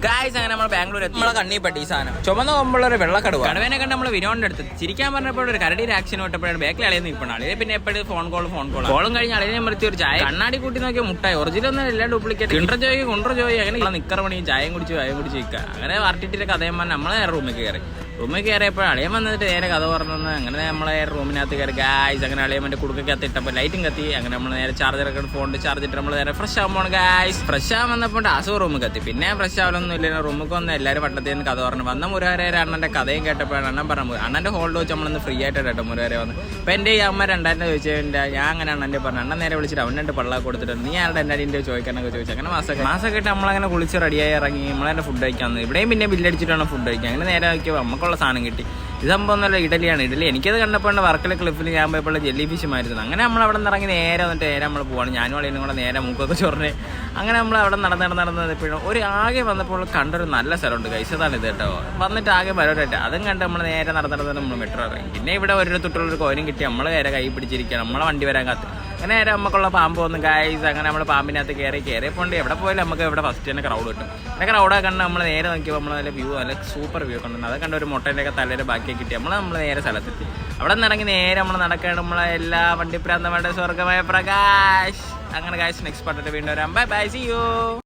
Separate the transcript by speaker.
Speaker 1: Guys അങ്ങനെ നമ്മൾ ബാംഗ്ലൂർ എത്തി. നമ്മളെ കണ്ണി പെട്ടി ഈ സാധനം ചുമന്ന പോകുമ്പോഴൊരു വെള്ളക്കടുവ കടുവേനെ കണ്ട് നമ്മൾ വിനോദിന്റെ അടുത്ത് ചിരിക്കാൻ പറഞ്ഞപ്പോൾ ഒരു കരടി ആക്ഷൻ വിട്ടപ്പോഴാണ് ബാക്കിൽ അളിയെന്ന് നിൽപ്പണം. അളിയെ പിന്നെ എപ്പോഴും ഫോൺ കോളും കഴിഞ്ഞ് അളിയെ നിർത്തി ഒരു ചായ കണ്ണാടി കൂട്ടി നോക്കിയ മുട്ടായി ഒറിജിനൽ ഒന്നും എല്ലാം ഡ്യൂപ്ലിക്കേറ്റ് കുണ്ടർ ജോയി അങ്ങനെ നിക്കറ പണി ചായം കുടിച്ച് വയ്ക്കുക. അങ്ങനെ വാർട്ടിട്ടിലെ കഥയും പറഞ്ഞ് നമ്മളെ റൂമിൽ കയറിയപ്പോൾ അളിയൻ വന്നിട്ട് നേരെ കഥ പറഞ്ഞു. അങ്ങനെ നമ്മളെ റൂമിനകത്ത് കയറി ഗായ്സ്. അങ്ങനെ അളിയമ്മന്റെ കുടുക്കകത്ത് ഇട്ടപ്പോൾ ലൈറ്റും കത്തി. അങ്ങനെ നമ്മൾ നേരെ ചാർജറൊക്കെ ഫോണിൽ ചാർജ് ഇട്ട് നമ്മൾ നേരെ ഫ്രഷ് ആകുമ്പോൾ ഗായ്സ് ഫ്രഷ് ആകാൻ വന്നപ്പോൾ ആസു റൂമിൽ കത്തി. പിന്നെ ഫ്രഷ് ആവലൊന്നും ഇല്ല. റൂമിൽ വന്ന് എല്ലാവരും വട്ടത്തിൽ നിന്ന് കഥ പറഞ്ഞു. വന്ന മുരവരെ അണ്ണന്റെ കഥയും കേട്ടപ്പോഴാണ് അണ്ണൻ പറഞ്ഞു അണ്ണന്റെ ഹോൾഡ് വെച്ച് നമ്മളിന്ന് ഫ്രീ ആയിട്ട് കേട്ടോ മുരവരെ വന്ന്. അപ്പം എൻ്റെ ഈ അമ്മ 2000 ചോദിച്ചതിൻ്റെ ഞാൻ അങ്ങനെ അണ്ണൻ്റെ പറഞ്ഞു. അണ്ണൻ നേരെ വിളിച്ചിട്ട് അവൻ പള്ള കൊടുത്തിട്ട് നീ ആരുടെ എൻ്റെ അടിൻ്റെ ചോദിക്കാനൊക്കെ ചോദിച്ചു. അങ്ങനെ മാസമൊക്കെ ഇട്ട് നമ്മളങ്ങനെ കുളിച്ച് റെഡിയായി ഇറങ്ങി നമ്മളതിൻ്റെ ഫുഡ് കഴിക്കാൻ വന്നു. ഇവിടെയും പിന്നെ ബില്ലടിച്ചിട്ടാണ് ഫുഡ് കഴിക്കുക. അങ്ങനെ നേരെ നോക്കിയപ്പോൾ നമുക്കുള്ള സാധനം കിട്ടി. ഇത് സംഭവം ഒന്നുമല്ല, ഇഡലിയാണ്. ഇഡലി എനിക്കത് കണ്ടപ്പോൾ വർക്കല ക്ലിഫിൽ ഞാൻ പോയപ്പോൾ ജെല്ലി ഫിഷ് മായിരുന്നു. അങ്ങനെ നമ്മൾ അവിടെ നിന്ന് ഇറങ്ങി നേരെ വന്നിട്ട് നേരെ നമ്മൾ പോവാണ്. ഞാനും അളിയനും കൂടെ നേരെ മൂക്കൊക്കെ ചൊറിഞ്ഞ് അങ്ങനെ നമ്മൾ അവിടെ നടന്നപ്പോഴും ഒരു ആകെ വന്നപ്പോൾ കണ്ടൊരു നല്ല സ്ഥലമുണ്ട് കഴിച്ചതാണ് ഇത് കേട്ടോ. വന്നിട്ട് ആകെ വരോട്ടായിട്ട് അതും കണ്ട് നമ്മൾ നേരെ നടന്നിട്ട് നമ്മൾ മെട്രോ ഇറങ്ങി. പിന്നെ ഇവിടെ ഒരു തൊട്ടുള്ളൊരു കോയിനും കിട്ടി. നമ്മൾ നേരെ കൈ പിടിച്ചിരിക്കുക. നമ്മളെ വണ്ടി വരാൻ കാത്ത്. അങ്ങനെ നേരെ നമുക്കുള്ള പാമ്പ് വന്നു ഗായ്സ്. അങ്ങനെ നമ്മൾ പാമ്പിനകത്ത് കയറിയപ്പോണ്ട് എവിടെ പോയാലും നമുക്ക് ഇവിടെ ഫസ്റ്റ് തന്നെ ക്രൗഡ് കിട്ടും. പിന്നെ ക്രൗഡൊക്കെ കണ്ട് നമ്മൾ നേരെ നോക്കിയപ്പോൾ നമ്മൾ നല്ല വ്യൂ നല്ല സൂപ്പർ വ്യൂ ഒക്കെ ഉണ്ട്. അത് കണ്ട ഒരു മുട്ടേൻ്റെയൊക്കെ തലയുടെ ബാക്കിയൊക്കെ കിട്ടി. നമ്മൾ നേരെ സ്ഥലത്തെത്തി. അവിടെ നിന്ന് ഇറങ്ങി നേരെ നമ്മൾ നടക്കുകയാണ്. നമ്മളെ എല്ലാ വണ്ടിപ്രാന്തമായിട്ട് സ്വർഗമായ പ്രകാശ്. അങ്ങനെ ഗായ്സ് നെക്സ്റ്റ് പാർട്ടിട്ട് വീണ്ടും വരാം. Bye bye, see U.